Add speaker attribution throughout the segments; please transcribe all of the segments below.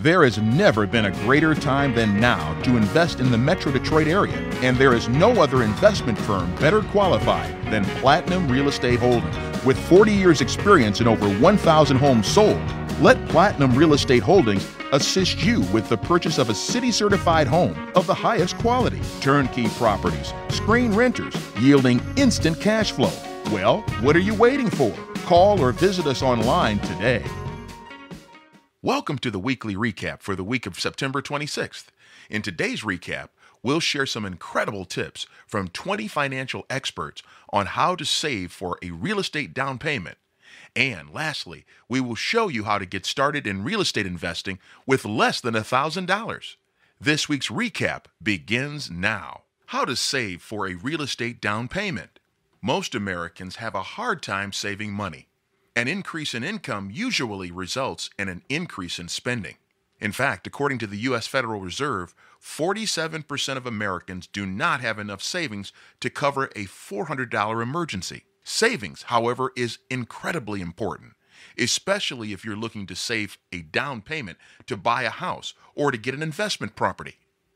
Speaker 1: There has never been a greater time than now to invest in the Metro Detroit area, and there is no other investment firm better qualified than Platinum Real Estate Holdings. With 40 years experience and over 1,000 homes sold, let Platinum Real Estate Holdings assist you with the purchase of a city-certified home of the highest quality, turnkey properties, screen renters, yielding instant cash flow. Well, what are you waiting for? Call or visit us online today. Welcome to the weekly recap for the week of September 26th. In today's recap, we'll share some incredible tips from 20 financial experts on how to save for a real estate down payment. And lastly, we will show you how to get started in real estate investing with less than $1,000. This week's recap begins now. How to save for a real estate down payment. Most Americans have a hard time saving money. An increase in income usually results in an increase in spending. In fact, according to the U.S. Federal Reserve, 47% of Americans do not have enough savings to cover a $400 emergency. Savings, however, is incredibly important, especially if you're looking to save a down payment to buy a house or to get an investment property.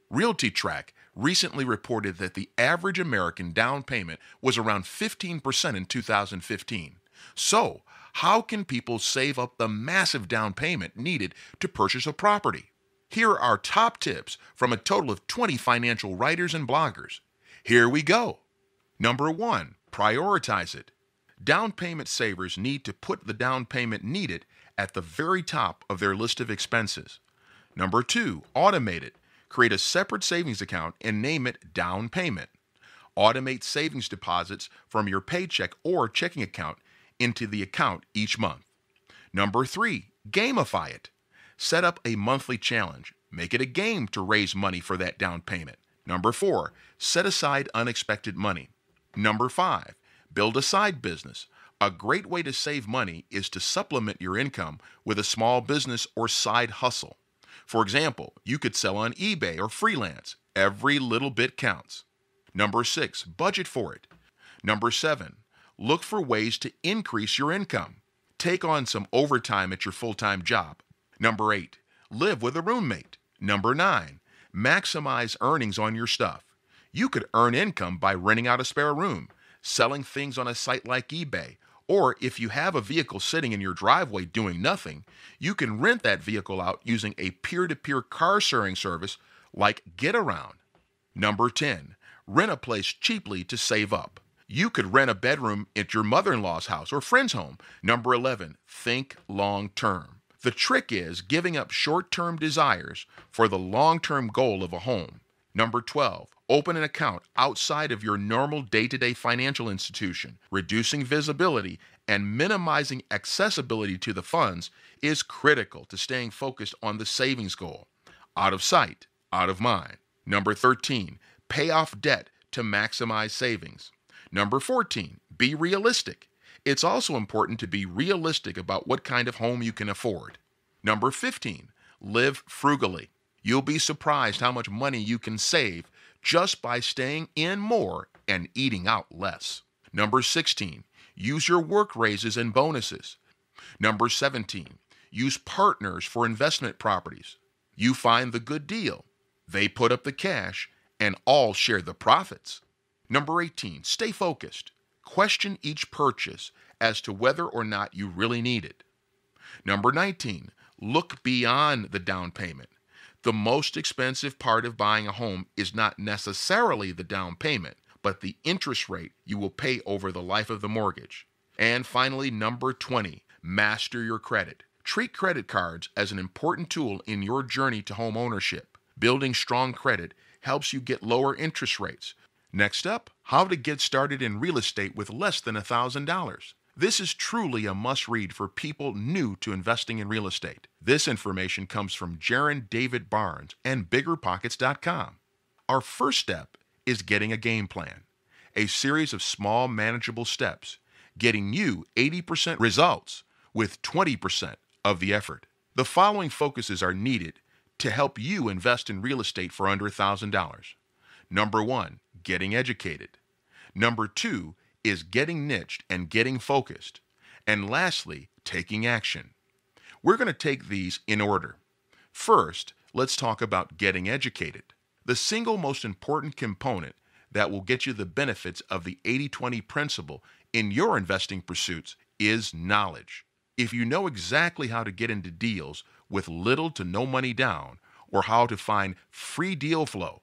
Speaker 1: RealtyTrack recently reported that the average American down payment was around 15% in 2015. So, how can people save up the massive down payment needed to purchase a property? Here are our top tips from a total of 20 financial writers and bloggers. Here we go. Number 1, prioritize it. Down payment savers need to put the down payment needed at the very top of their list of expenses. Number 2, automate it. Create a separate savings account and name it down payment. Automate savings deposits from your paycheck or checking account into the account each month. Number 3, gamify it. Set up a monthly challenge. Make it a game to raise money for that down payment. Number 4, set aside unexpected money. Number 5, build a side business. A great way to save money is to supplement your income with a small business or side hustle. For example, you could sell on eBay or freelance. Every little bit counts. Number 6, budget for it. Number 7, look for ways to increase your income. Take on some overtime at your full-time job. Number 8, live with a roommate. Number 9, maximize earnings on your stuff. You could earn income by renting out a spare room, selling things on a site like eBay, or if you have a vehicle sitting in your driveway doing nothing, you can rent that vehicle out using a peer-to-peer car sharing service like GetAround. Number 10, rent a place cheaply to save up. You could rent a bedroom at your mother-in-law's house or friend's home. Number 11, think long-term. The trick is giving up short-term desires for the long-term goal of a home. Number 12, open an account outside of your normal day-to-day financial institution. Reducing visibility and minimizing accessibility to the funds is critical to staying focused on the savings goal. Out of sight, out of mind. Number 13, pay off debt to maximize savings. Number 14, be realistic. It's also important to be realistic about what kind of home you can afford. Number 15, live frugally. You'll be surprised how much money you can save just by staying in more and eating out less. Number 16, use your work raises and bonuses. Number 17, use partners for investment properties. You find the good deal. They put up the cash and all share the profits. Number 18, stay focused. Question each purchase as to whether or not you really need it. Number 19, look beyond the down payment. The most expensive part of buying a home is not necessarily the down payment, but the interest rate you will pay over the life of the mortgage. And finally, number 20, master your credit. Treat credit cards as an important tool in your journey to home ownership. Building strong credit helps you get lower interest rates. Next up, how to get started in real estate with less than $1,000. This is truly a must-read for people new to investing in real estate. This information comes from Jaron David Barnes and BiggerPockets.com. Our first step is getting a game plan, a series of small, manageable steps, getting you 80% results with 20% of the effort. The following focuses are needed to help you invest in real estate for under $1,000. Number 1, getting educated. Number 2 is getting niched and getting focused. And lastly, taking action. We're going to take these in order. First, let's talk about getting educated. The single most important component that will get you the benefits of the 80-20 principle in your investing pursuits is knowledge. If you know exactly how to get into deals with little to no money down, or how to find free deal flow,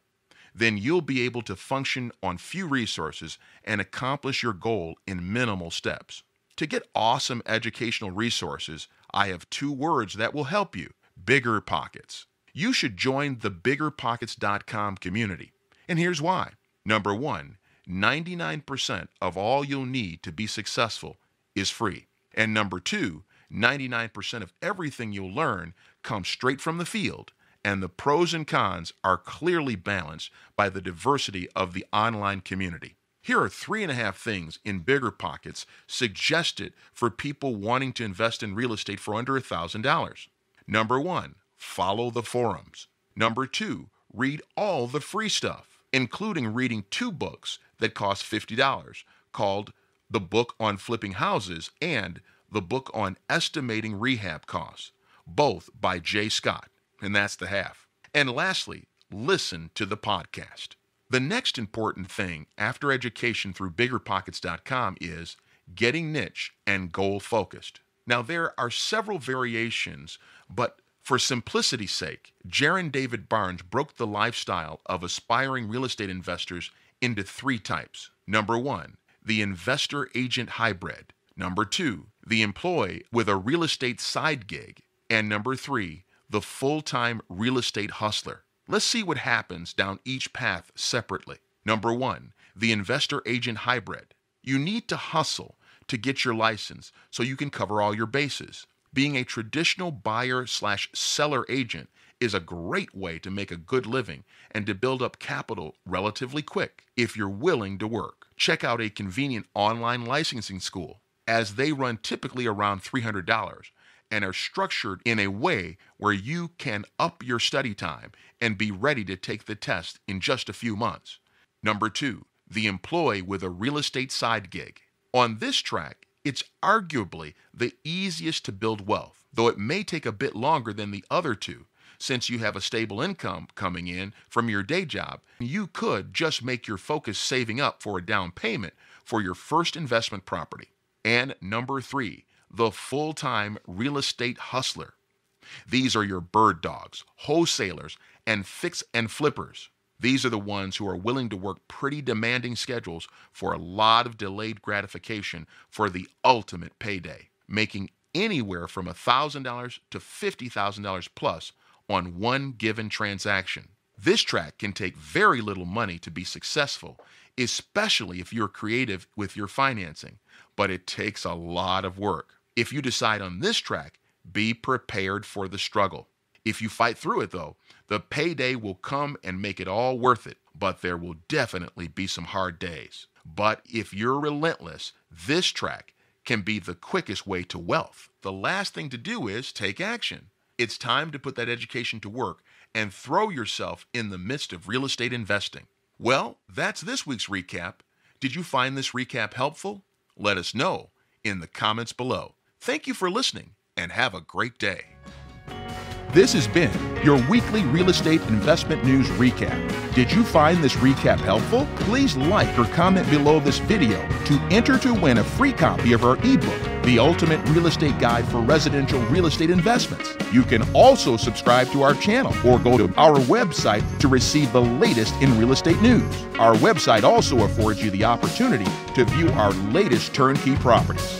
Speaker 1: then you'll be able to function on few resources and accomplish your goal in minimal steps. To get awesome educational resources, I have 2 words that will help you: Bigger Pockets. You should join the BiggerPockets.com community. And here's why. Number 1, 99% of all you'll need to be successful is free. And number 2, 99% of everything you'll learn comes straight from the field, and the pros and cons are clearly balanced by the diversity of the online community. Here are 3.5 things in Bigger Pockets suggested for people wanting to invest in real estate for under $1,000. Number 1, follow the forums. Number 2, read all the free stuff, including reading 2 books that cost $50, called The Book on Flipping Houses and The Book on Estimating Rehab Costs, both by Jay Scott, and that's the half. And lastly, listen to the podcast. The next important thing after education through BiggerPockets.com is getting niche and goal-focused. Now, there are several variations, but for simplicity's sake, Jaron David Barnes broke the lifestyle of aspiring real estate investors into 3 types. Number 1, the investor agent hybrid. Number 2, the employee with a real estate side gig. And number 3, the full-time real estate hustler. Let's see what happens down each path separately. Number 1, the investor agent hybrid. You need to hustle to get your license so you can cover all your bases. Being a traditional buyer/seller agent is a great way to make a good living and to build up capital relatively quick if you're willing to work. Check out a convenient online licensing school, as they run typically around $300 and are structured in a way where you can up your study time and be ready to take the test in just a few months. Number 2, the employee with a real estate side gig. On this track, it's arguably the easiest to build wealth, though it may take a bit longer than the other 2, since you have a stable income coming in from your day job. You could just make your focus saving up for a down payment for your first investment property. And number 3, the full-time real estate hustler. These are your bird dogs, wholesalers, and fix and flippers. These are the ones who are willing to work pretty demanding schedules for a lot of delayed gratification for the ultimate payday, making anywhere from $1,000 to $50,000 plus on one given transaction. This track can take very little money to be successful, especially if you're creative with your financing, but it takes a lot of work. If you decide on this track, be prepared for the struggle. If you fight through it, though, the payday will come and make it all worth it, but there will definitely be some hard days. But if you're relentless, this track can be the quickest way to wealth. The last thing to do is take action. It's time to put that education to work and throw yourself in the midst of real estate investing. Well, that's this week's recap. Did you find this recap helpful? Let us know in the comments below. Thank you for listening and have a great day. This has been your weekly real estate investment news recap. Did you find this recap helpful? Please like or comment below this video to enter to win a free copy of our ebook, The Ultimate Real Estate Guide for Residential Real Estate Investments. You can also subscribe to our channel or go to our website to receive the latest in real estate news. Our website also affords you the opportunity to view our latest turnkey properties.